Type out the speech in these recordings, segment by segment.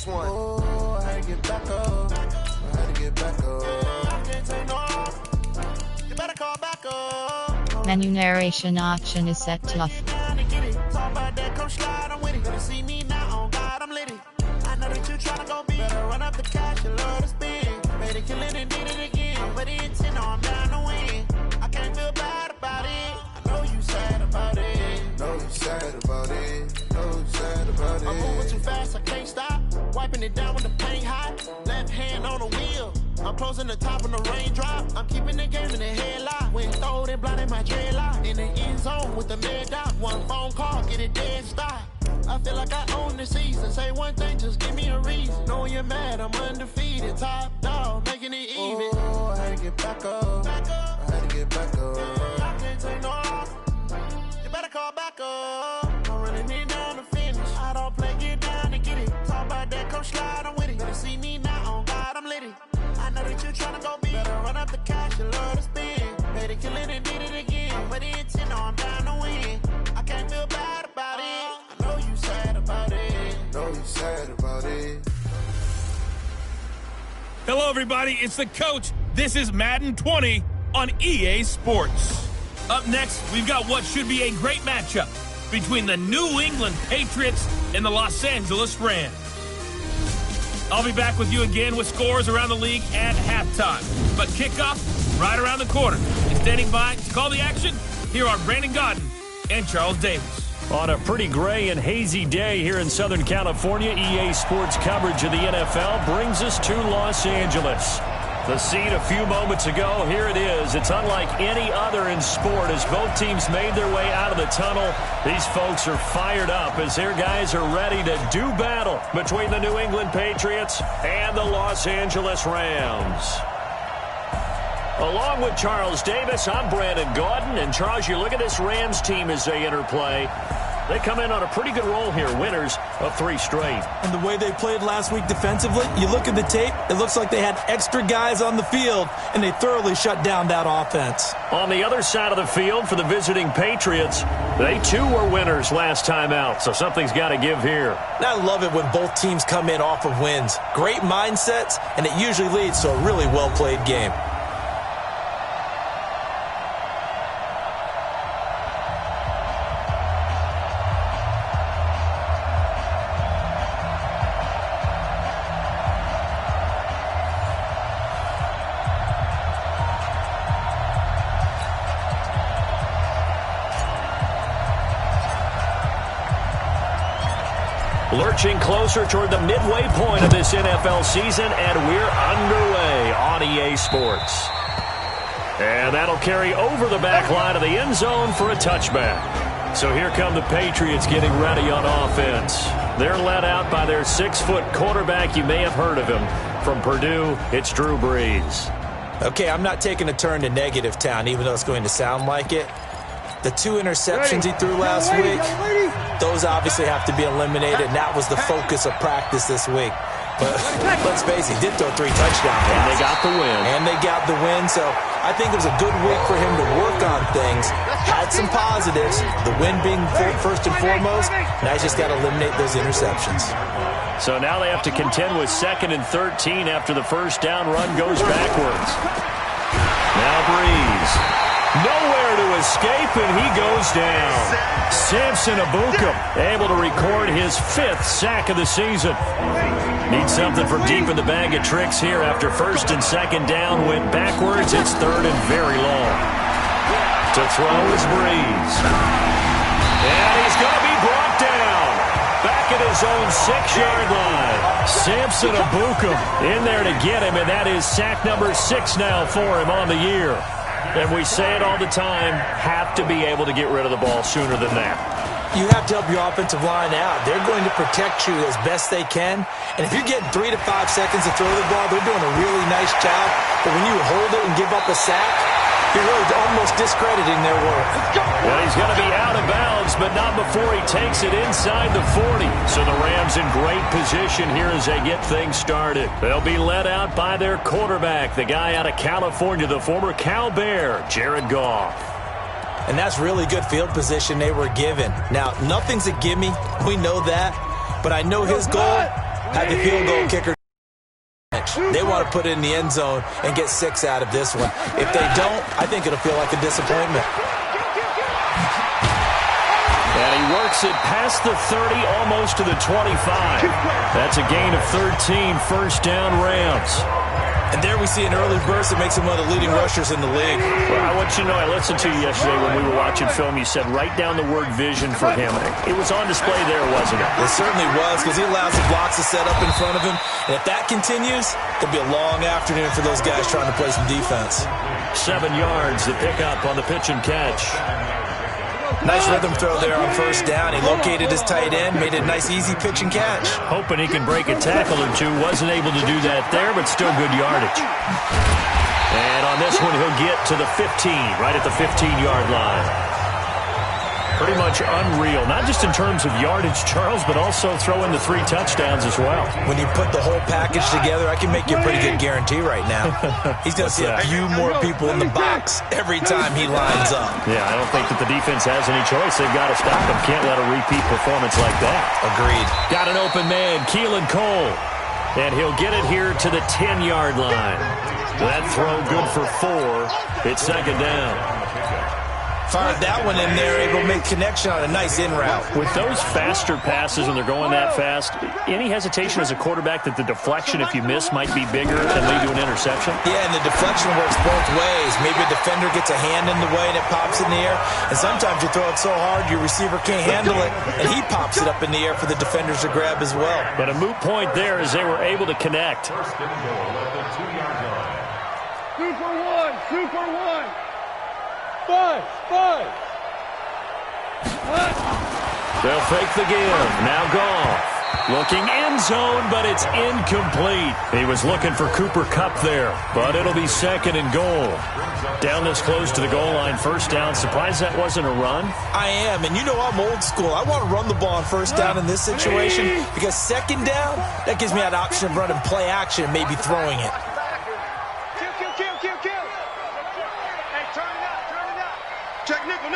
This one. Oh, I had to get back up. I had to get back up. I can't take no off. You better call back up. Menu narration option is set to off. Talk about that, come slide, I'm with it. Better see me now, on God, I'm litty. I know that you tryna go big. Better run up the cash, you love to spend. Made it, kill it, and did it again. But the intent, no, I'm down to win. I can't feel bad about it. I know you sad about it. Know you sad about it. Know you sad about it. I'm moving too fast, I can't stop. Wiping it down with the paint hot. Left hand on the wheel. I'm closing the top on the raindrop. I'm keeping the game in the headlock. When throwed and blinded my dreadlock. In the end zone with the mad dot. One phone call, get it dead stop. I feel like I own the season. Say one thing, just give me a reason. Knowing you're mad, I'm undefeated. Top dog, making it even. Oh, I had to get back up. I had to get back up. I can't take no off. You better call back up. I'm running it down to finish. I don't play, get down and get it. Talk about that, come slide, I'm with it. Better see me now, on God, I'm litty. I know that you tryna go big. Better run up the cash, you love to spend. Made it, kill it, and did it again. But the intent, no, I'm down to win. I can't feel bad about it. I know you sad about it. Know you sad about it. Hello, everybody. It's the coach. This is Madden 20 on EA Sports. Up next, we've got what should be a great matchup between the New England Patriots and the Los Angeles Rams. I'll be back with you again with scores around the league at halftime. But kickoff right around the corner. And standing by to call the action, here are Brandon Godden and Charles Davis. On a pretty gray and hazy day here in Southern California, EA Sports coverage of the NFL brings us to Los Angeles. The scene a few moments ago, here it is. It's unlike any other in sport as both teams made their way out of the tunnel. These folks are fired up as their guys are ready to do battle between the New England Patriots and the Los Angeles Rams. Along with Charles Davis, I'm Brandon Gaudin. And Charles, you look at this Rams team as they interplay. They come in on a pretty good roll here, winners of 3 straight. And the way they played last week defensively, you look at the tape, it looks like they had extra guys on the field, and they thoroughly shut down that offense. On the other side of the field for the visiting Patriots, they too were winners last time out, so something's got to give here. And I love it when both teams come in off of wins. Great mindsets, and it usually leads to a really well-played game. Lurching closer toward the midway point of this NFL season, and we're underway on EA Sports. And that'll carry over the back line of the end zone for a touchback. So here come the Patriots getting ready on offense. They're led out by their 6-foot quarterback. You may have heard of him. From Purdue, it's Drew Brees. Okay, I'm not taking a turn to negative town, even though it's going to sound like it. The 2 interceptions he threw last week, those obviously have to be eliminated, and that was the focus of practice this week. But let's face it, he did throw 3 touchdown passes. And they got the win. So I think it was a good week for him to work on things. Had some positives, the win being first and foremost. Now he's just got to eliminate those interceptions. So now they have to contend with 2nd and 13 after the first down run goes backwards. Now Brees. Nowhere to escape, and he goes down. Samson Ebukam able to record his 5th sack of the season. Needs something from deep in the bag of tricks here after 1st and 2nd down went backwards. It's 3rd and very long. To throw is Brees. And he's going to be brought down. Back at his own 6-yard line. Samson Ebukam in there to get him, and that is sack number 6 now for him on the year. And we say it all the time, have to be able to get rid of the ball sooner than that. You have to help your offensive line out. They're going to protect you as best they can. And if you're getting 3 to 5 seconds to throw the ball, they're doing a really nice job. But when you hold it and give up a sack, you're really almost discrediting their work. Well, he's going to be out of bounds, but not before he takes it inside the 40. So the Rams in great position here as they get things started. They'll be led out by their quarterback, the guy out of California, the former Cal Bear, Jared Goff. And that's really good field position they were given. Now, nothing's a gimme. We know that. But I know his goal had the field goal kicker. They want to put it in the end zone and get 6 out of this one. If they don't, I think it'll feel like a disappointment. And he works it past the 30, almost to the 25. That's a gain of 13 first down Rams. And there we see an early burst that makes him one of the leading rushers in the league. Well, I want you to know, I listened to you yesterday when we were watching film. You said write down the word vision for him. It was on display there, wasn't it? It certainly was, because he allows the blocks to set up in front of him. And if that continues, it'll be a long afternoon for those guys trying to play some defense. 7 yards, the pickup on the pitch and catch. Nice rhythm throw there on first down. He located his tight end, made it a nice easy pitch and catch. Hoping he can break a tackle or two. Wasn't able to do that there, but still good yardage. And on this one, he'll get to the 15, right at the 15-yard line. Pretty much unreal, not just in terms of yardage, Charles, but also throw in the 3 touchdowns as well. When you put the whole package together, I can make you a pretty good guarantee right now. He's going to see a few more people in the box every time he lines up. Yeah, I don't think that the defense has any choice. They've got to stop him. Can't let a repeat performance like that. Agreed. Got an open man, Keelan Cole. And he'll get it here to the 10-yard line. That throw good for 4. It's second down. Fired that one in there, able to make connection on a nice in route. With those faster passes when they're going that fast, any hesitation as a quarterback that the deflection, if you miss, might be bigger and lead to an interception? Yeah, and the deflection works both ways. Maybe a defender gets a hand in the way and it pops in the air. And sometimes you throw it so hard your receiver can't handle it, and he pops it up in the air for the defenders to grab as well. But a moot point there as they were able to connect. Super one. 5. They'll fake the give. Now Goff. Looking end zone, but it's incomplete. He was looking for Cooper Kupp there, but it'll be second and goal. Down this close to the goal line, first down. Surprised that wasn't a run? I am, and you know I'm old school. I want to run the ball on first down in this situation because second down, that gives me that option of running play action and maybe throwing it. Kill. Hey, turn it up. Check nickel.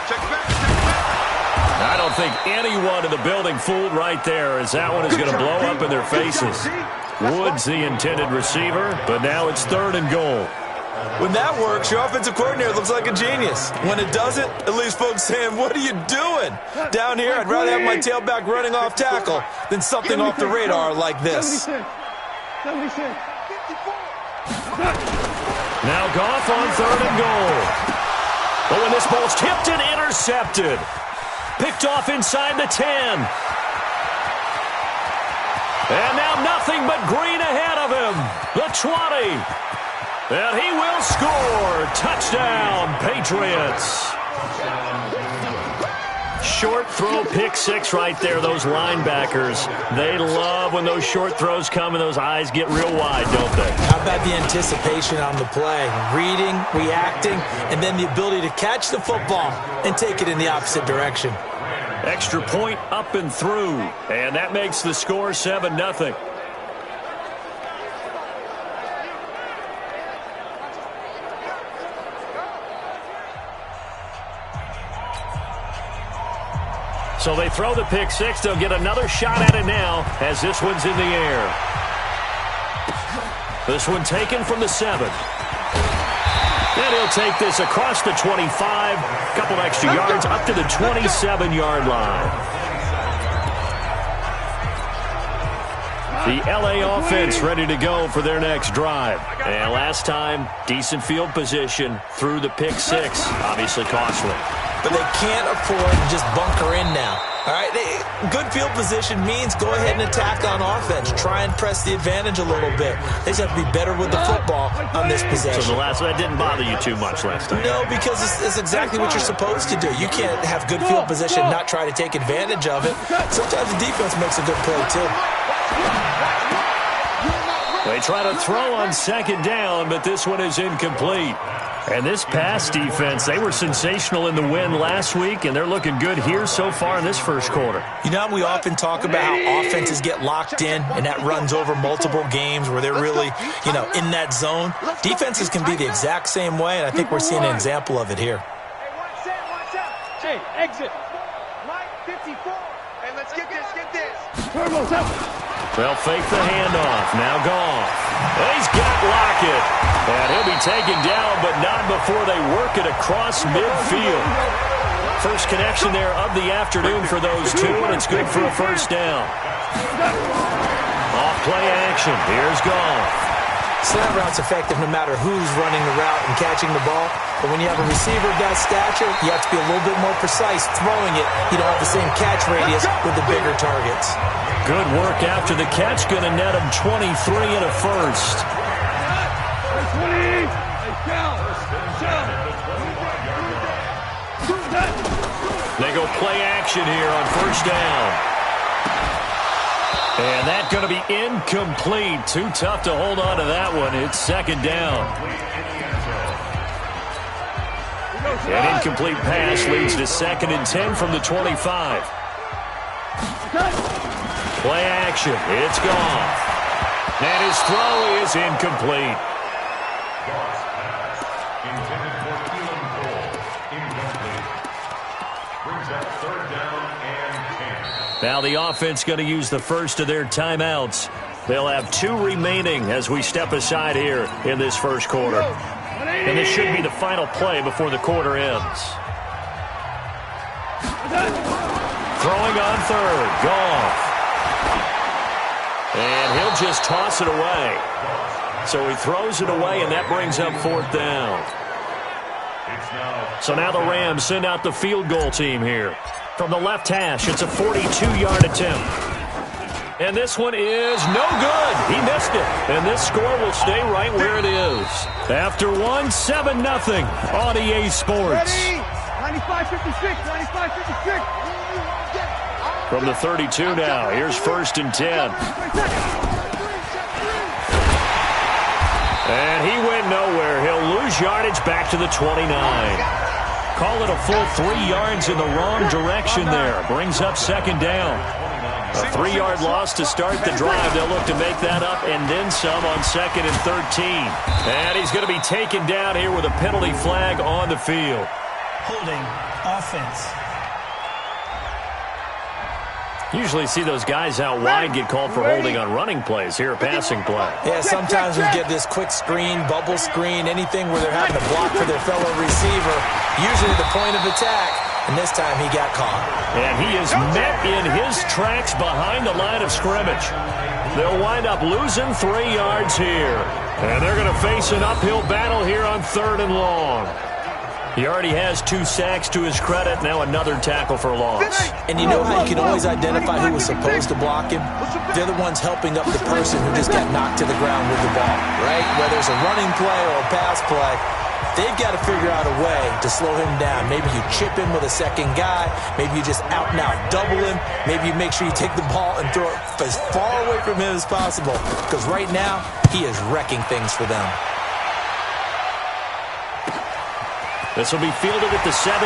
Check back. I don't think anyone in the building fooled right there, as that one is going to blow up in their faces. Woods the intended receiver, but now it's third and goal. When that works, your offensive coordinator looks like a genius. When it doesn't, it leaves folks saying, what are you doing? Down here, I'd rather have my tailback running off tackle than something off the radar like this. 76. Now Goff on third and goal. But when this ball's tipped and intercepted. Picked off inside the 10. And now nothing but green ahead of him. The 20. And he will score. Touchdown, Patriots. Short throw, pick 6 right there. Those linebackers, they love when those short throws come and those eyes get real wide, don't they? How about the anticipation on the play? Reading, reacting, and then the ability to catch the football and take it in the opposite direction. Extra point up and through, and that makes the score 7-0. So they throw the pick 6. They'll get another shot at it now as this one's in the air. This one taken from the 7. And he'll take this across the 25. Couple extra yards up to the 27-yard line. The LA offense ready to go for their next drive. And last time, decent field position through the pick 6. Obviously costly. But they can't afford to just bunker in now. All right, good field position means go ahead and attack on offense. Try and press the advantage a little bit. They just have to be better with the football on this possession. So that didn't bother you too much last time? No, because it's exactly what you're supposed to do. You can't have good field position and not try to take advantage of it. Sometimes the defense makes a good play, too. They try to throw on second down, but this one is incomplete. And this pass defense, they were sensational in the win last week, and they're looking good here so far in this first quarter. You know, we often talk about how offenses get locked in, and that runs over multiple games where they're really, in that zone. Defenses can be the exact same way, and I think we're seeing an example of it here. Hey, exit. Mike, 54. And let's get this They'll fake the handoff. Now Goff. And he's got Lockett. And he'll be taken down, but not before they work it across midfield. First connection there of the afternoon for those two, and it's good for a first down. Off play action. Here's Goff. Slant route's effective no matter who's running the route and catching the ball. But when you have a receiver of that stature, you have to be a little bit more precise throwing it. You don't have the same catch radius with the bigger targets. Good work after the catch. Going to net him 23 and a first. They go play action here on first down. And that's going to be incomplete. Too tough to hold on to that one. It's second down. An incomplete pass leads to 2nd and 10 from the 25. Play action. It's gone. And his throw is incomplete. Now the offense going to use the first of their timeouts. They'll have 2 remaining as we step aside here in this first quarter. And this should be the final play before the quarter ends. Throwing on third. Goff. And he'll just toss it away. So he throws it away, and that brings up 4th down. So now the Rams send out the field goal team here. From the left hash, it's a 42-yard attempt. And this one is no good. He missed it. And this score will stay right where it is. After one, 7-0 on EA Sports. 95-56, 95-56. From the 32 now, here's 1st and 10. And he went nowhere. He'll lose yardage back to the 29. Call it a full 3 yards in the wrong direction there. Brings up 2nd down. A 3-yard loss to start the drive. They'll look to make that up and then some on 2nd and 13. And he's going to be taken down here with a penalty flag on the field. Holding offense. Usually see those guys out wide get called for holding on running plays. Here a passing play. Yeah, sometimes we get this quick screen, bubble screen, anything where they're having to block for their fellow receiver. Usually the point of attack, and this time he got caught. And he is met in his tracks behind the line of scrimmage. They'll wind up losing 3 yards here. And they're going to face an uphill battle here on 3rd and long. He already has 2 sacks to his credit. Now another tackle for loss. And you know how you can always identify who was supposed to block him? They're the ones helping up the person who just got knocked to the ground with the ball, right? Whether it's a running play or a pass play, they've got to figure out a way to slow him down. Maybe you chip him with a second guy. Maybe you just out and out double him. Maybe you make sure you take the ball and throw it as far away from him as possible. Because right now, he is wrecking things for them. This will be fielded at the 17.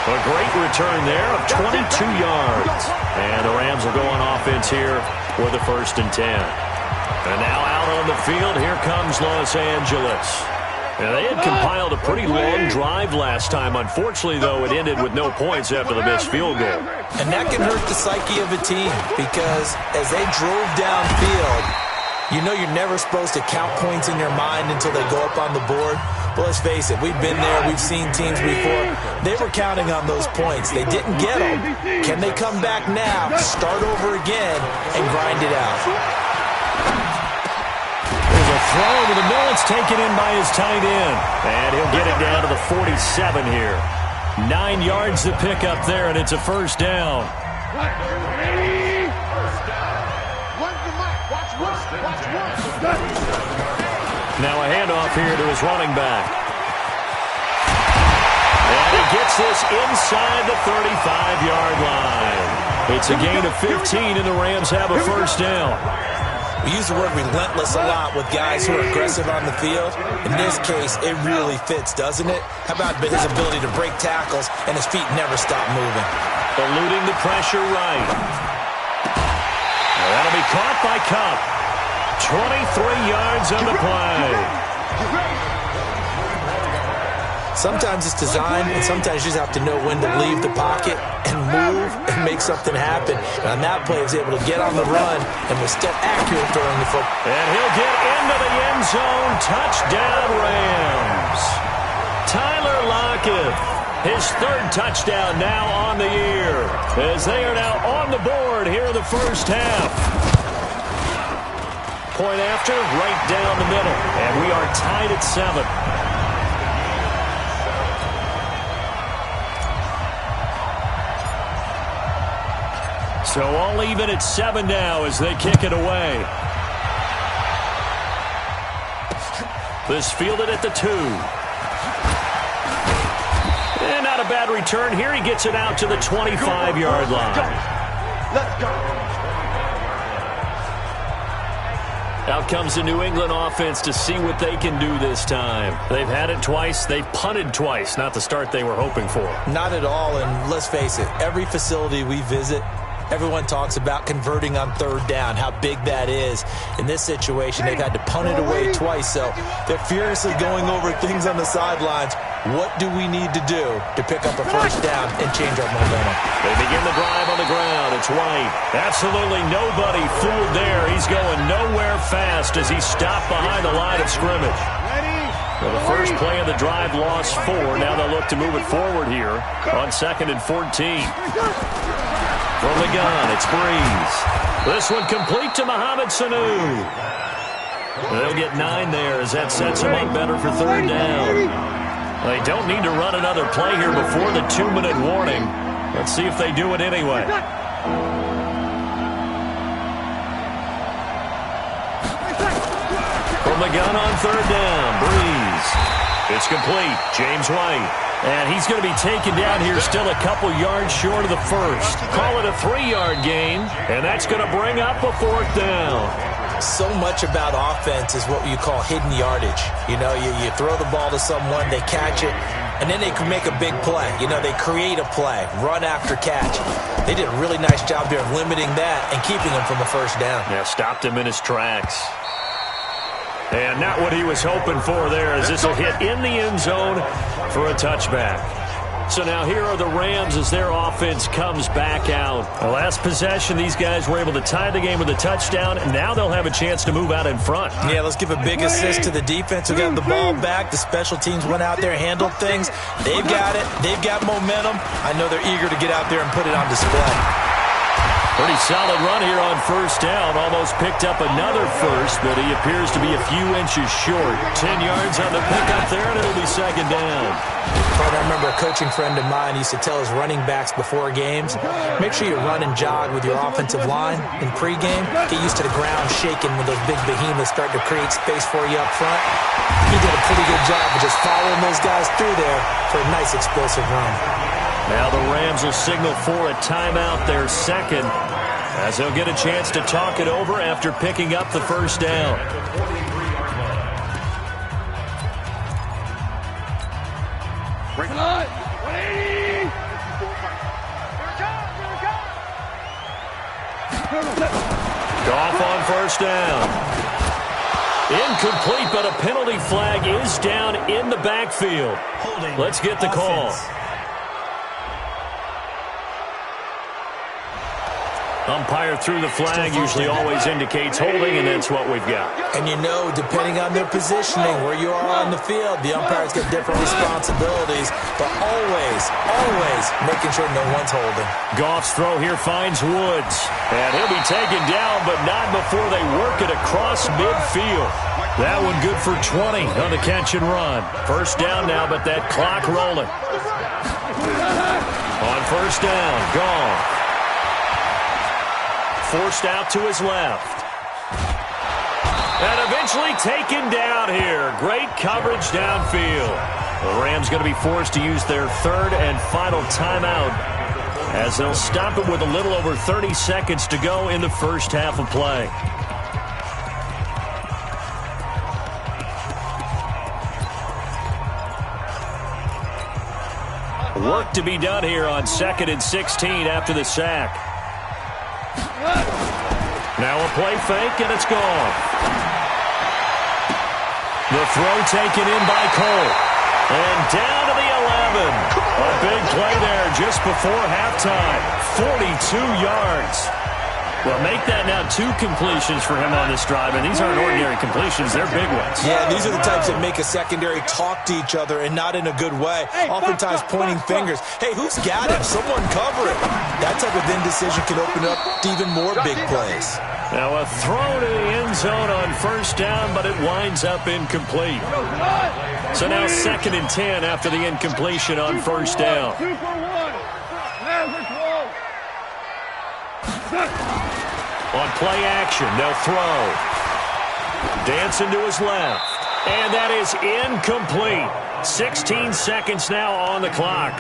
A great return there of 22 yards. And the Rams will go on offense here with a 1st and 10. And now out on the field, here comes Los Angeles. And they had compiled a pretty long drive last time. Unfortunately, though, it ended with no points after the missed field goal. And that can hurt the psyche of a team because as they drove downfield, you know you're never supposed to count points in your mind until they go up on the board. But let's face it, we've been there. We've seen teams before. They were counting on those points. They didn't get them. Can they come back now, start over again, and grind it out? There's a throw to the middle. It's taken in by his tight end. And he'll get it down to the 47 here. 9 yards to pick up there, and it's a 1st down. Now a handoff here to his running back. And he gets this inside the 35-yard line. It's a gain of 15, and the Rams have a 1st down. We use the word relentless a lot with guys who are aggressive on the field. In this case, it really fits, doesn't it? How about his ability to break tackles and his feet never stop moving? Eluding the pressure right. And that'll be caught by Cup. 23 yards on the play. Sometimes it's design, and sometimes you just have to know when to leave the pocket and move and make something happen. And on that play, he was able to get on the run and was still accurate throwing the football. And he'll get into the end zone. Touchdown, Rams. Tyler Lockett, his third touchdown now on the year, as they are now on the board here in the first half. Point after, right down the middle, and we are tied at 7. So all even at 7 now as they kick it away. This fielded at the 2. And not a bad return here. He gets it out to the 25-yard line. Let's go. Out comes the New England offense to see what they can do this time. They've had it twice. They've punted twice. Not the start they were hoping for. Not at all, and let's face it, every facility we visit, everyone talks about converting on third down, how big that is. In this situation, they've had to punt it away twice, so they're furiously going over things on the sidelines. What do we need to do to pick up a first down and change our momentum? They begin the drive on the ground. It's White. Absolutely nobody fooled there. He's going nowhere fast as he stopped behind the line of scrimmage. Well, the first play of the drive lost 4. Now they'll look to move it forward here on 2nd and 14. From the gun, it's Breeze. This one complete to Mohamed Sanu. They'll get 9 there as that sets them up better for third down. They don't need to run another play here before the 2-minute warning. Let's see if they do it anyway. From the gun on third down, Breeze. It's complete, James White. And he's going to be taken down here still a couple yards short of the first. Call it a 3-yard gain, and that's going to bring up a 4th down. So much about offense is what you call hidden yardage. You know, you throw the ball to someone, they catch it, and then they can make a big play. You know, they create a play, run after catch. They did a really nice job there of limiting that and keeping him from a first down. Yeah, stopped him in his tracks. And not what he was hoping for there, as this will hit in the end zone for a touchback. So now here are the Rams as their offense comes back out. The last possession, these guys were able to tie the game with a touchdown, and now they'll have a chance to move out in front. Yeah, let's give a big assist to the defense who got the ball back. The special teams went out there, handled things. They've got it. They've got momentum. I know they're eager to get out there and put it on display. Pretty solid run here on first down. Almost picked up another first, but he appears to be a few inches short. 10 yards on the pickup there, and it'll be second down. I remember a coaching friend of mine used to tell his running backs before games, make sure you run and jog with your offensive line in pregame. Get used to the ground shaking when those big behemoths start to create space for you up front. He did a pretty good job of just following those guys through there for a nice explosive run. Now the Rams will signal for a timeout, their second, as they'll get a chance to talk it over after picking up the first down. Bring it on. 180. Goff on first down. Incomplete, but a penalty flag is down in the backfield. Let's get the call. Umpire through the flag usually always indicates holding, and that's what we've got. And you know, depending on their positioning, where you are on the field, the umpire's got different responsibilities, but always making sure no one's holding. Goff's throw here finds Woods, and he'll be taken down, but not before they work it across midfield. That one good for 20 on the catch and run. First down now, but that clock rolling. On first down, Goff. Forced out to his left. And eventually taken down here. Great coverage downfield. The Rams going to be forced to use their third and final timeout, as they'll stop it with a little over 30 seconds to go in the first half of play. Work to be done here on 2nd and 16 after the sack. Now a play fake, and it's gone. The throw taken in by Cole. And down to the 11. A big play there just before halftime. 42 yards. Well, make that now 2 completions for him on this drive, and these aren't ordinary completions. They're big ones. Yeah, these are the types that make a secondary talk to each other and not in a good way, oftentimes pointing fingers. Hey, who's got him? Someone cover it. That type of indecision can open up to even more big plays. Now a throw to the end zone on first down, but it winds up incomplete. So now 2nd and 10 after the incompletion on first down. 2 for 1. Never throw. On play action, they'll throw. Dancing to his left. And that is incomplete. 16 seconds now on the clock.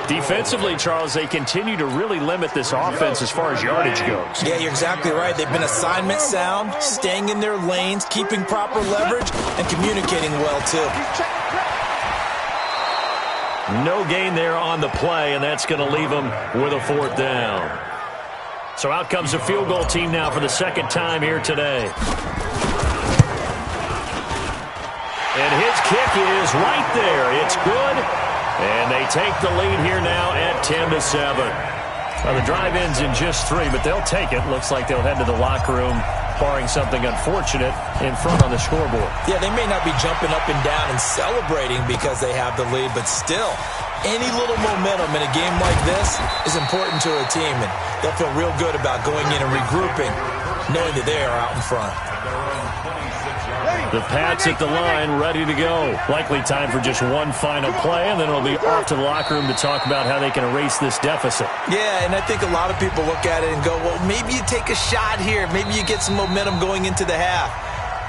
Defensively, Charles, they continue to really limit this offense as far as yardage goes. Yeah, you're exactly right. They've been assignment sound, staying in their lanes, keeping proper leverage, and communicating well, too. No gain there on the play, and that's going to leave them with a 4th down. So out comes the field goal team now for the 2nd time here today. And his kick is right there. It's good. And they take the lead here now at 10-7. Well, the drive ends in just 3, but they'll take it. Looks like they'll head to the locker room, barring something unfortunate, in front on the scoreboard. Yeah, they may not be jumping up and down and celebrating because they have the lead, but still, any little momentum in a game like this is important to a team, and they'll feel real good about going in and regrouping, knowing that they are out in front. The Pats at the line, ready to go. Likely time for just one final play, and then it'll be off to the locker room to talk about how they can erase this deficit. Yeah, and I think a lot of people look at it and go, well, maybe you take a shot here. Maybe you get some momentum going into the half.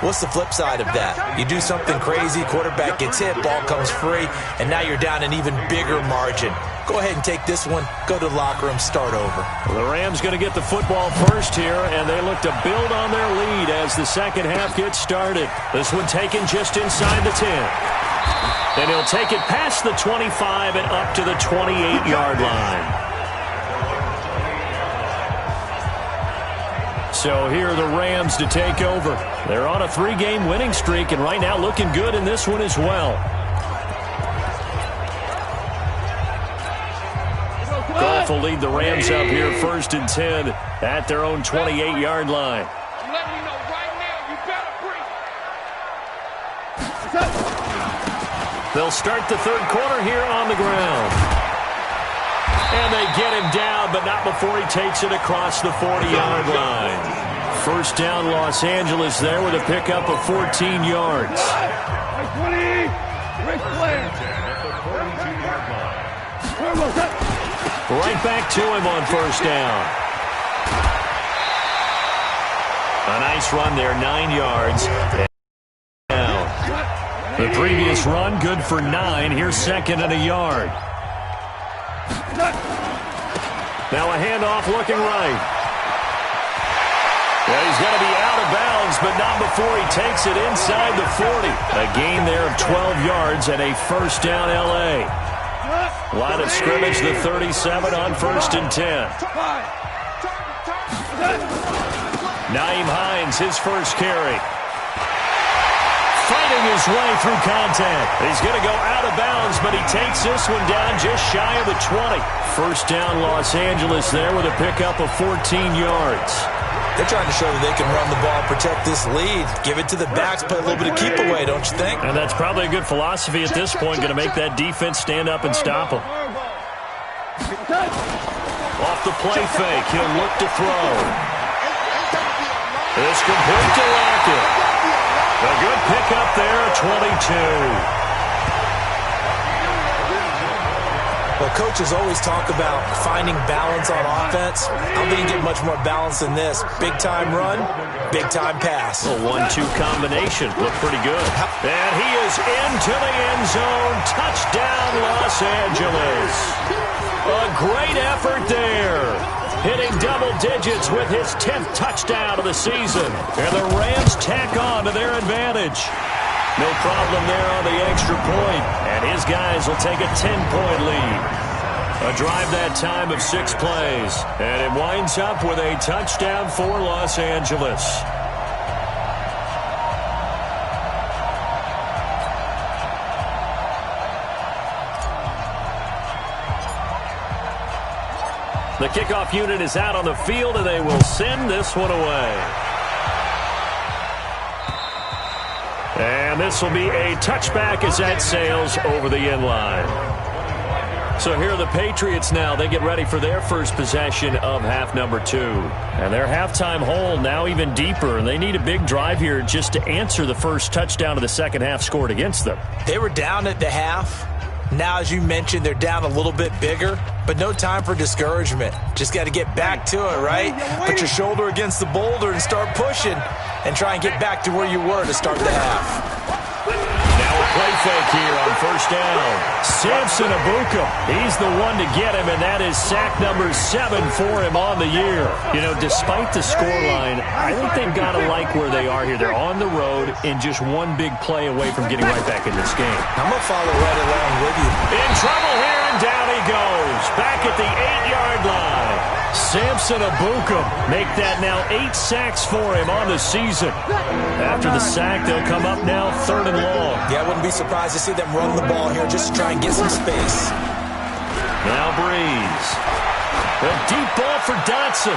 What's the flip side of that? You do something crazy, quarterback gets hit, ball comes free, and now you're down an even bigger margin. Go ahead and take this one, go to the locker room, start over. Well, the Rams going to get the football first here, and they look to build on their lead as the second half gets started. This one taken just inside the 10. And he'll take it past the 25 and up to the 28-yard line. So here are the Rams to take over. They're on a 3-game winning streak, and right now looking good in this one as well. Goff will lead the Rams up here 1st and 10 at their own 28-yard line. I'm letting you know right now, you better breathe. They'll start the 3rd quarter here on the ground. And they get him down, but not before he takes it across the 40-yard line. First down, Los Angeles there with a pickup of 14 yards. Right back to him on first down. A nice run there, 9 yards. Down. The previous run, good for 9. Here's 2nd and a yard. Now a handoff looking right. Yeah, he's going to be out of bounds, but not before he takes it inside the 40. A gain there of 12 yards and a first down L.A. Line of scrimmage, the 37 on 1st and 10. Nyheim Hines, his first carry. Fighting his way through contact. He's going to go out of bounds, but he takes this one down just shy of the 20. First down, Los Angeles there with a pickup of 14 yards. They're trying to show that they can run the ball, protect this lead, give it to the backs, play a little bit of keep away, don't you think? And that's probably a good philosophy at this point, going to make that defense stand up and stop them. Off the play fake, he'll look to throw. It's complete to Lockett. A good pickup there, 22. Well, coaches always talk about finding balance on offense. I don't think you get much more balance than this. Big-time run, big-time pass. A 1-2 combination. Looked pretty good. And he is into the end zone. Touchdown, Los Angeles. A great effort there. Hitting double digits with his 10th touchdown of the season. And the Rams tack on to their advantage. No problem there on the extra point, and his guys will take a 10-point lead. A drive that time of 6 plays, and it winds up with a touchdown for Los Angeles. The kickoff unit is out on the field, and they will send this one away. And this will be a touchback as that sails over the end line. So here are the Patriots now. They get ready for their first possession of half number 2. And their halftime hole now even deeper. And they need a big drive here just to answer the first touchdown of the second half scored against them. They were down at the half. Now, as you mentioned, they're down a little bit bigger, but no time for discouragement. Just got to get back to it, right? Put your shoulder against the boulder and start pushing and try and get back to where you were to start the half. Now a play fake here on first down. Samson Abuka, he's the one to get him, and that is sack number 7 for him on the year. You know, despite the scoreline, I think they've got to like where they are here. They're on the road and just one big play away from getting right back in this game. I'm going to follow right along with you. In trouble here, and down he goes. Back at the 8-yard line. Samson Abuka make that now 8 sacks for him on the season. After the sack, they'll come up now 3rd and long. Yeah, I wouldn't be surprised to see them run the ball here just to try and get some space. Now Breeze. A deep ball for Dotson.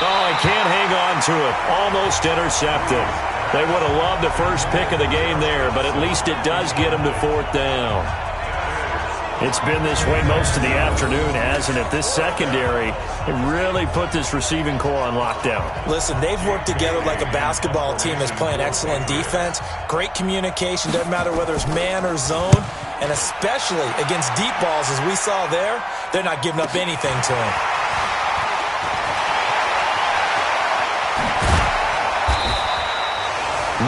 Oh, he can't hang on to it. Almost intercepted. They would have loved the first pick of the game there, but at least it does get him to 4th down. It's been this way most of the afternoon, hasn't it? This secondary really put this receiving core on lockdown. Listen, they've worked together like a basketball team that's playing excellent defense. Great communication, doesn't matter whether it's man or zone. And especially against deep balls, as we saw there, they're not giving up anything to him.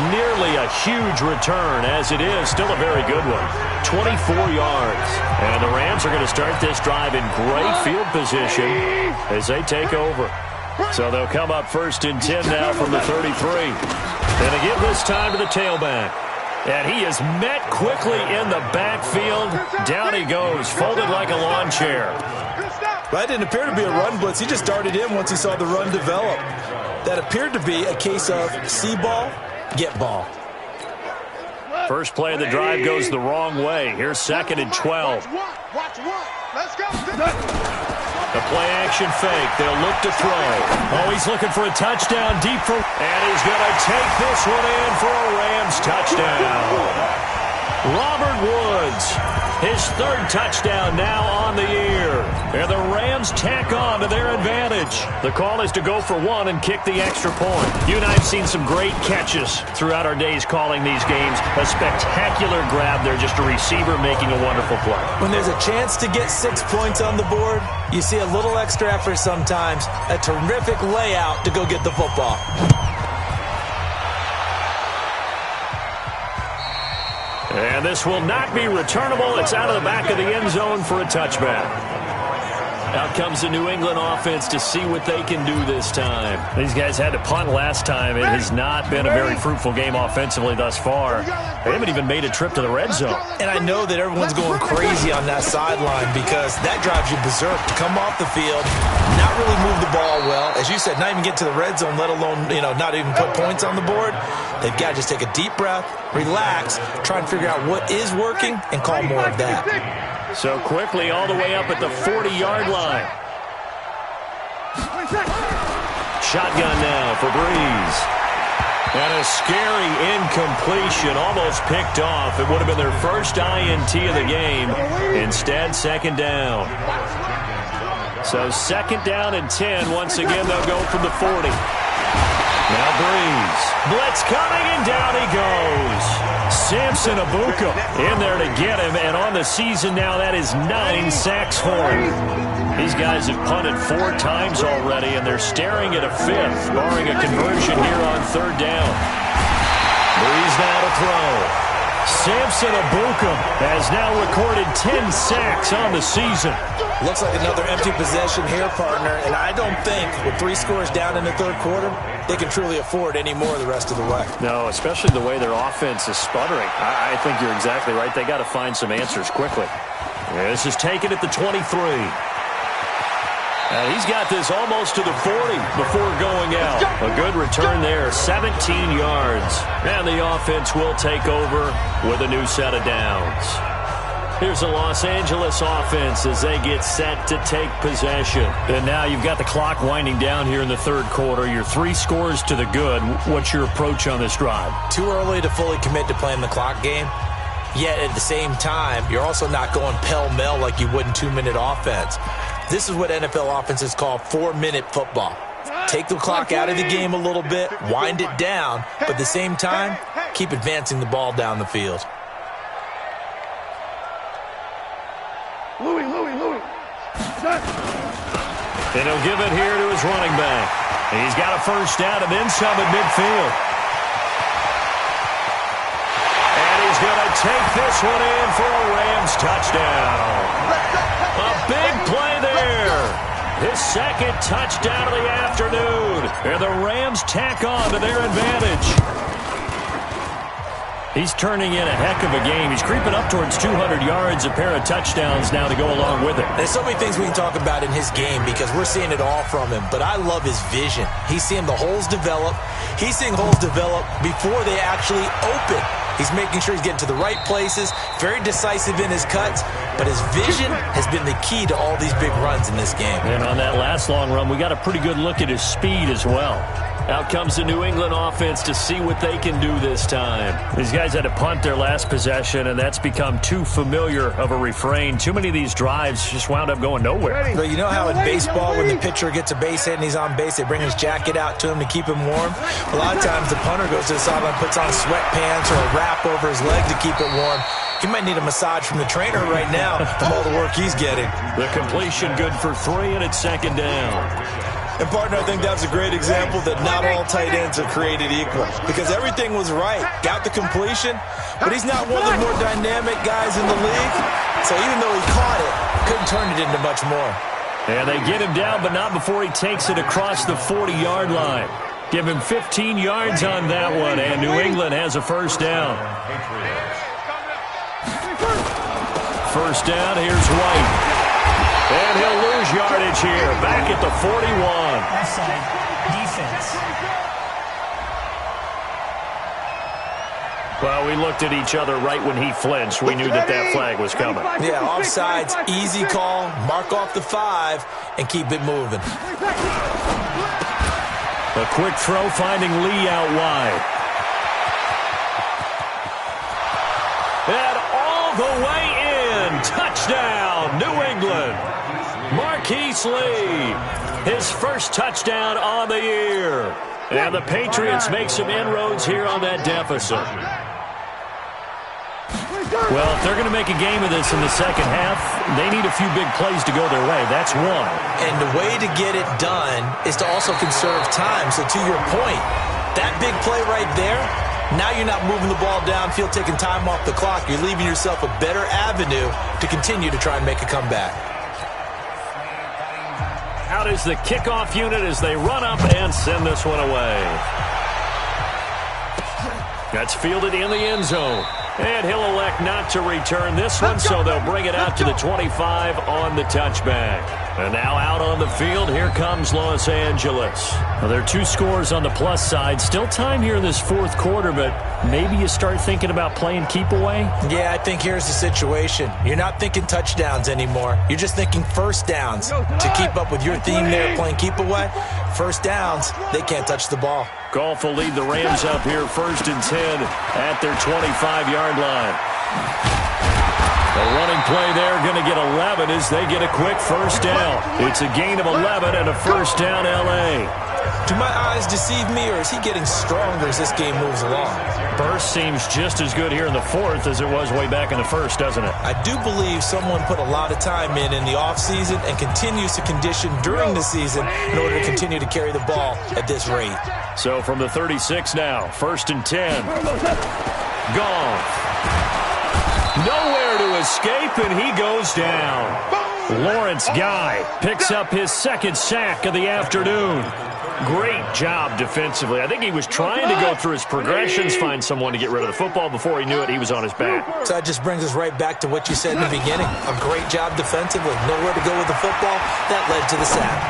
Nearly a huge return, as it is still a very good one. 24 yards. And the Rams are going to start this drive in great field position as they take over. So they'll come up 1st and 10 now from the 33. And they give this time to the tailback. And he is met quickly in the backfield. Down he goes, folded like a lawn chair. That didn't appear to be a run blitz. He just darted in once he saw the run develop. That appeared to be a case of see ball, get ball. First play of the drive goes the wrong way. Here's 2nd and 12. Watch one. Let's go. The play-action fake. They'll look to throw. Oh, he's looking for a touchdown deep for... And he's going to take this one in for a Rams touchdown. Robert Woods, his 3rd touchdown now on the year. And the Rams tack on to their advantage. The call is to go for 1 and kick the extra point. You and I have seen some great catches throughout our days calling these games. A spectacular grab there, just a receiver making a wonderful play. When there's a chance to get 6 points on the board, you see a little extra effort sometimes. A terrific layout to go get the football. And this will not be returnable. It's out of the back of the end zone for a touchback. Out comes the New England offense to see what they can do this time. These guys had to punt last time. It has not been a very fruitful game offensively thus far. They haven't even made a trip to the red zone. And I know that everyone's going crazy on that sideline because that drives you berserk to come off the field, not really move the ball well. As you said, not even get to the red zone, let alone, not even put points on the board. They've got to just take a deep breath, relax, try and figure out what is working, and call more of that. So quickly all the way up at the 40-yard line. Shotgun now for Breeze. And a scary incompletion, almost picked off. It would have been their first INT of the game. Instead, 2nd down. So 2nd down and 10. Once again, they'll go from the 40. Now Breeze. Blitz coming, and down he goes. Samson Abuka in there to get him, and on the season now, that is 9 sacks for him. These guys have punted 4 times already, and they're staring at a 5th, barring a conversion here on 3rd down. Breeze now to throw. Samson Abuka has now recorded 10 sacks on the season. Looks like another empty possession here, partner, and I don't think with 3 scores down in the 3rd quarter, they can truly afford any more the rest of the way. No, especially the way their offense is sputtering. I think you're exactly right. They got to find some answers quickly. This is taken at the 23. And he's got this almost to the 40 before going out. A good return there, 17 yards. And the offense will take over with a new set of downs. Here's a Los Angeles offense as they get set to take possession. And now you've got the clock winding down here in the third quarter. You're 3 scores to the good. What's your approach on this drive? Too early to fully commit to playing the clock game. Yet at the same time, you're also not going pell-mell like you would in 2-minute offense. This is what NFL offenses call 4-minute football. Take the clock out of the game a little bit, wind it down, but at the same time, keep advancing the ball down the field. Louis. And he'll give it here to his running back. He's got a first down and then some at midfield. And he's going to take this one in for a Rams touchdown. A big play there. His second touchdown of the afternoon. And the Rams tack on to their advantage. He's turning in a heck of a game. He's creeping up towards 200 yards, a pair of touchdowns now to go along with it. There's so many things we can talk about in his game because we're seeing it all from him, but I love his vision. He's seeing the holes develop. He's seeing holes develop before they actually open. He's making sure he's getting to the right places, very decisive in his cuts, but his vision has been the key to all these big runs in this game. And on that last long run, we got a pretty good look at his speed as well. Out comes the New England offense to see what they can do this time. These guys had to punt their last possession, and that's become too familiar of a refrain. Too many of these drives just wound up going nowhere. But you know how in baseball, when the pitcher gets a base hit and he's on base, they bring his jacket out to him to keep him warm? A lot of times the punter goes to the sideline, puts on sweatpants or a wrap over his leg to keep it warm. He might need a massage from the trainer right now from all the work he's getting. The completion good for 3, and it's second down. And, partner, I think that's a great example that not all tight ends are created equal because everything was right. Got the completion, but he's not one of the more dynamic guys in the league. So even though he caught it, couldn't turn it into much more. And they get him down, but not before he takes it across the 40-yard line. Give him 15 yards on that one, and New England has a first down. First down, here's White. And he'll lose yardage here, back at the 41. Offside defense. Well, we looked at each other right when he flinched. We knew that that flag was coming. Yeah, offsides, easy call, mark off the 5, and keep it moving. A quick throw finding Lee out wide. And all the way in, touchdown, New England. Marquise Lee, his first touchdown on the year. And the Patriots make some inroads here on that deficit. Well, if they're going to make a game of this in the second half, they need a few big plays to go their way. That's one. And the way to get it done is to also conserve time. So to your point, that big play right there, now you're not moving the ball downfield, taking time off the clock. You're leaving yourself a better avenue to continue to try and make a comeback. Out is the kickoff unit as they run up and send this one away. That's fielded in the end zone. And he'll elect not to return this one, so they'll bring it out to the 25 on the touchback. And now out on the field, here comes Los Angeles. Well, there are 2 scores on the plus side. Still time here in this fourth quarter, but maybe you start thinking about playing keep away? Yeah, I think here's the situation. You're not thinking touchdowns anymore. You're just thinking first downs. To keep up with your theme there, playing keep away, first downs, they can't touch the ball. Goff will lead the Rams up here first and 10 at their 25-yard line. The running play there going to get 11 as they get a quick first down. It's a gain of 11 and a first down L.A. Do my eyes deceive me, or is he getting stronger as this game moves along? Burst seems just as good here in the fourth as it was way back in the first, doesn't it? I do believe someone put a lot of time in the offseason and continues to condition during the season in order to continue to carry the ball at this rate. So from the 36 now, first and 10. Goff. Nowhere to escape, and he goes down. Lawrence Guy picks up his second sack of the afternoon. Great job defensively. I think he was trying to go through his progressions, find someone to get rid of the football. Before he knew it, he was on his back. So that just brings us right back to what you said in the beginning. A great job defensively. Nowhere to go with the football. That led to the sack.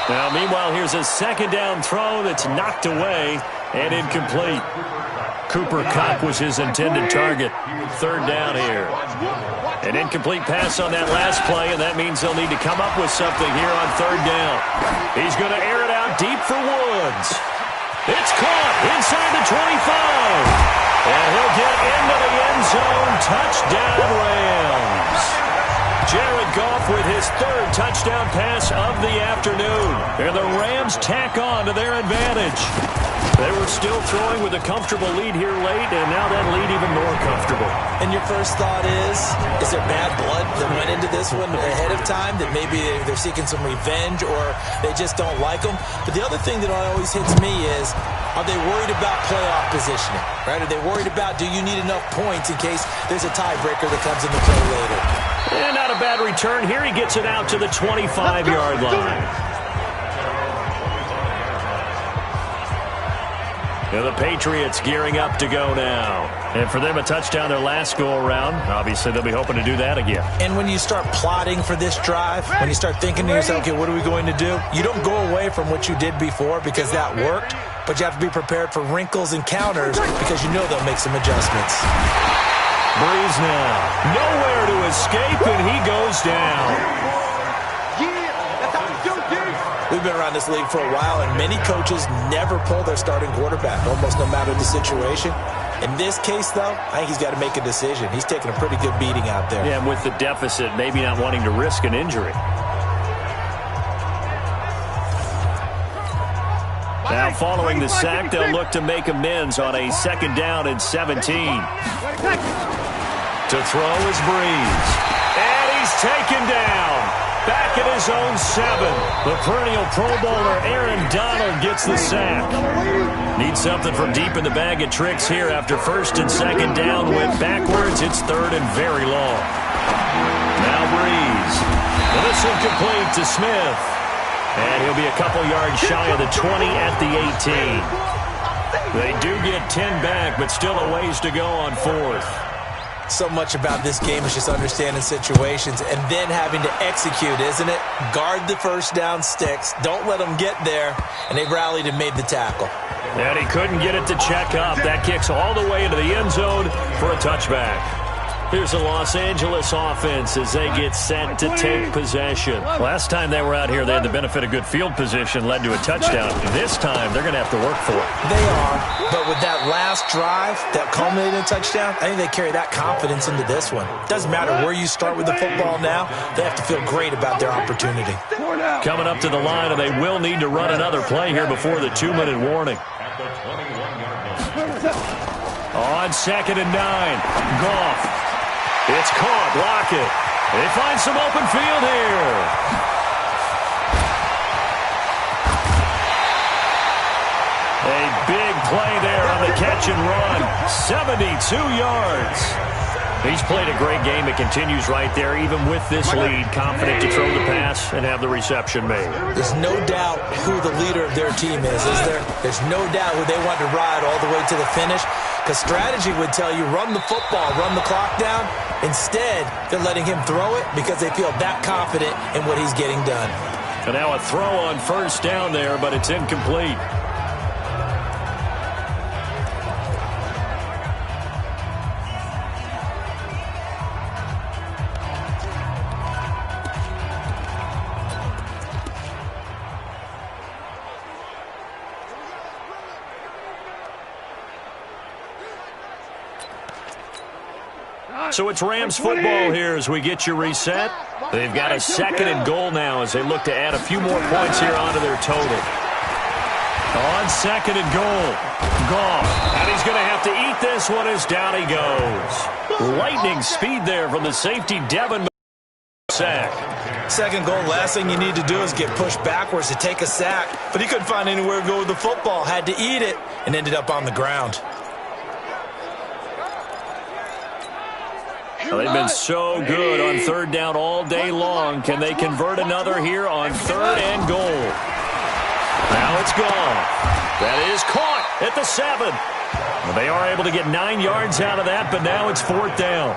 Now, meanwhile, here's a second down throw that's knocked away and incomplete. Cooper Kupp was his intended target. Third down here. An incomplete pass on that last play, and that means they'll need to come up with something here on third down. He's going to air it out deep for Woods. It's caught inside the 25. And he'll get into the end zone. Touchdown, Rams. Jared Goff with his third touchdown pass of the afternoon. And the Rams tack on to their advantage. They were still throwing with a comfortable lead here late, and now that lead even more comfortable. And your first thought is there bad blood that went into this one ahead of time, that maybe they're seeking some revenge or they just don't like them? But the other thing that always hits me is, are they worried about playoff positioning? Right? Are they worried about, do you need enough points in case there's a tiebreaker that comes into play later? And not a bad return here. He gets it out to the 25-yard line. And the Patriots gearing up to go now. And for them, a touchdown their last go-around. Obviously, they'll be hoping to do that again. And when you start plotting for this drive, when you start thinking to yourself, okay, what are we going to do? You don't go away from what you did before because that worked, but you have to be prepared for wrinkles and counters because you know they'll make some adjustments. Breeze now. Nowhere to escape, and he goes down. We've been around this league for a while, and many coaches never pull their starting quarterback, almost no matter the situation. In this case, though, I think he's got to make a decision. He's taking a pretty good beating out there. Yeah, and with the deficit, maybe not wanting to risk an injury. Now, following the sack, they'll look to make amends on a second down and 17. To throw is Breeze. And he's taken down. Back at his own 7. The perennial Pro Bowler Aaron Donald gets the sack. Needs something from deep in the bag of tricks here after first and second down. Went backwards. It's third and very long. Now Breeze. And this one complete to Smith. And he'll be a couple yards shy of the 20 at the 18. They do get 10 back, but still a ways to go on fourth. So much about this game is just understanding situations and then having to execute, isn't it? Guard the first down sticks. Don't let them get there. And they rallied and made the tackle. And he couldn't get it to check up. That kicks all the way into the end zone for a touchback. Here's the Los Angeles offense as they get set to take possession. Last time they were out here, they had the benefit of good field position, led to a touchdown. This time, they're going to have to work for it. They are, but with that last drive, that culminating touchdown, I think they carry that confidence into this one. Doesn't matter where you start with the football now, they have to feel great about their opportunity. Coming up to the line, and they will need to run another play here before the 2-minute warning. On 2nd and 9, Goff. It's caught. Lockett. They find some open field here. A big play there on the catch and run. 72 yards. He's played a great game. It continues right there, even with this lead. Confident to throw the pass and have the reception made. There's no doubt who the leader of their team is there? There's no doubt who they want to ride all the way to the finish. Because strategy would tell you, run the football, run the clock down. Instead, they're letting him throw it because they feel that confident in what he's getting done. And now a throw on first down there, but it's incomplete. So it's Rams football here as we get you reset. They've got a 2nd and goal now as they look to add a few more points here onto their total. On 2nd and goal, Goff. And he's going to have to eat this one as down he goes. Lightning speed there from the safety, Devin. Sack. 2nd goal, last thing you need to do is get pushed backwards to take a sack. But he couldn't find anywhere to go with the football. Had to eat it and ended up on the ground. Well, they've been so good on third down all day long. Can they convert another here on 3rd and goal? Now it's gone. That is caught at the 7. Well, they are able to get 9 yards out of that, but now it's 4th down.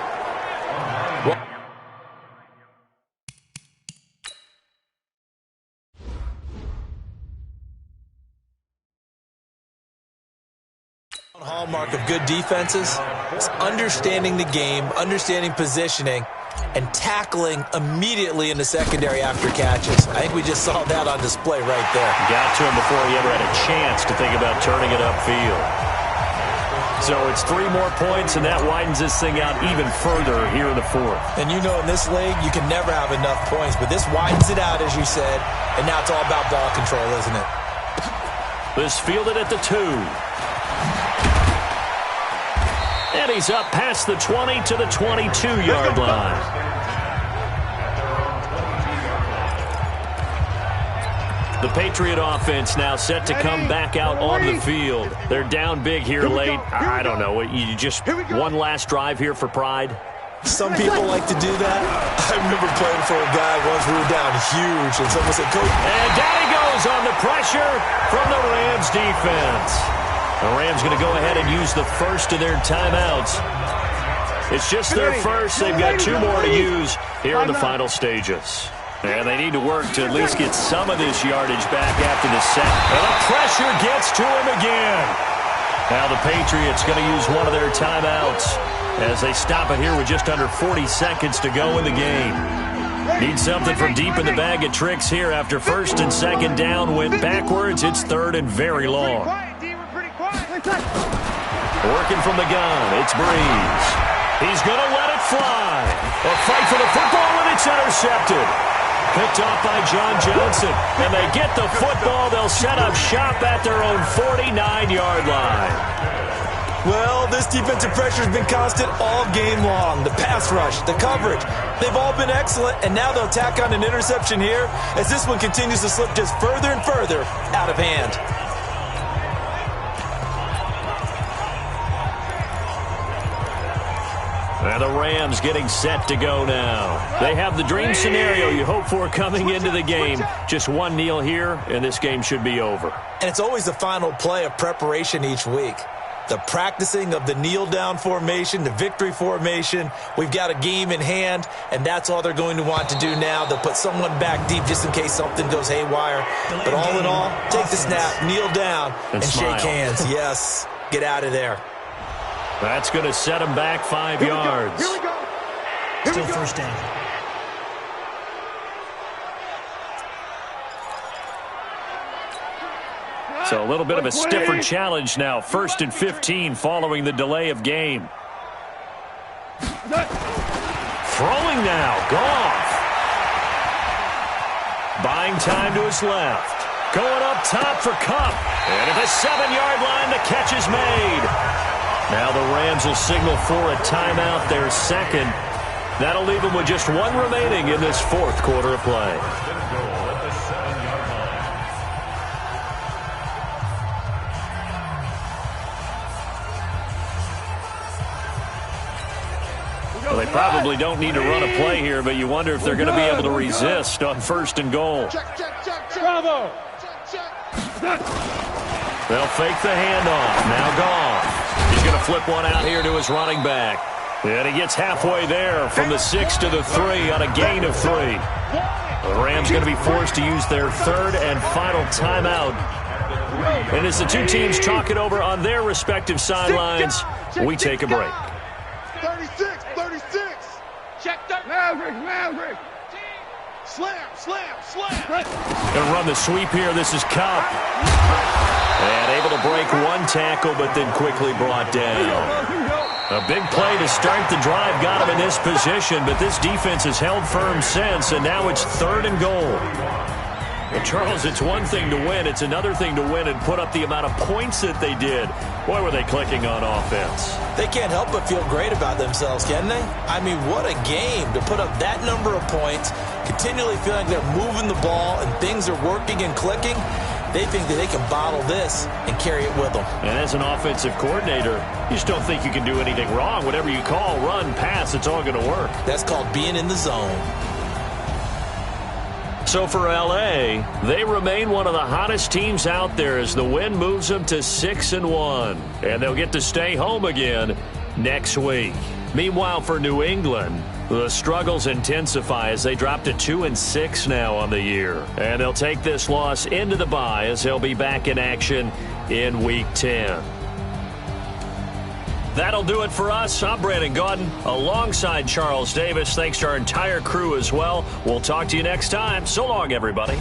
Hallmark of good defenses is understanding the game, understanding positioning, and tackling immediately in the secondary after catches. I think we just saw that on display right there. Got to him before he ever had a chance to think about turning it upfield. So it's 3 more points, and that widens this thing out even further here in the fourth. And you know in this league, you can never have enough points, but this widens it out, as you said, and now it's all about ball control, isn't it? This fielded at the 2. And he's up past the 20 to the 22-yard line. The Patriot offense now set to come back out on the field. They're down big here late. I don't know. You just one last drive here for pride? Some people like to do that. I remember playing for a guy once we were down huge, and someone said, Coach. And down he goes on the pressure from the Rams defense. The Rams going to go ahead and use the first of their timeouts. It's just their first. They've got 2 more to use here in the final stages. And they need to work to at least get some of this yardage back after the set. And the pressure gets to him again. Now the Patriots going to use one of their timeouts as they stop it here with just under 40 seconds to go in the game. Need something from deep in the bag of tricks here after first and second down went backwards. It's third and very long. Working from the gun, it's Breeze. He's going to let it fly. A fight for the football, and it's intercepted. Picked off by John Johnson. And they get the football. They'll set up shop at their own 49-yard line. Well, this defensive pressure has been constant all game long. The pass rush, the coverage, they've all been excellent, and now they'll tack on an interception here as this one continues to slip just further and further out of hand. And the Rams getting set to go now. They have the dream scenario you hope for coming into the game. Just one kneel here, and this game should be over. And it's always the final play of preparation each week. The practicing of the kneel-down formation, the victory formation. We've got a game in hand, and that's all they're going to want to do now. They'll put someone back deep just in case something goes haywire. But all in all, take the snap, kneel down, and shake hands. Yes, get out of there. That's going to set him back 5 yards. Here we go. Still first down. So a little bit of a stiffer challenge now. 1st and 15 following the delay of game. Throwing now. Goff. Buying time to his left. Going up top for Kupp. And at the 7-yard line, the catch is made. Now the Rams will signal for a timeout, their second. That'll leave them with just 1 remaining in this 4th quarter of play. Well, they probably don't need to run a play here, but you wonder if they're going to be able to resist on 1st and goal. Bravo. They'll fake the handoff. Now Goff. He's going to flip one out here to his running back. And he gets halfway there from the 6 to the 3 on a gain of 3. The Rams going to be forced to use their 3rd and final timeout. And as the 2 teams talk it over on their respective sidelines, we take a break. 36. Check that. Maverick. Slam. Going to run the sweep here. This is Kupp. And able to break 1 tackle, but then quickly brought down. A big play to start the drive got him in this position, but this defense has held firm since, and now it's 3rd and goal. Well, Charles, it's one thing to win. It's another thing to win and put up the amount of points that they did. Boy, were they clicking on offense. They can't help but feel great about themselves, can they? I mean, what a game to put up that number of points, continually feeling like they're moving the ball and things are working and clicking. They think that they can bottle this and carry it with them. And as an offensive coordinator, you just don't think you can do anything wrong. Whatever you call, run, pass, it's all going to work. That's called being in the zone. So for L.A., they remain one of the hottest teams out there as the win moves them to 6-1. And they'll get to stay home again next week. Meanwhile, for New England, the struggles intensify as they drop to 2-6 now on the year. And they'll take this loss into the bye as they'll be back in action in Week 10. That'll do it for us. I'm Brandon Gaudin alongside Charles Davis. Thanks to our entire crew as well. We'll talk to you next time. So long, everybody.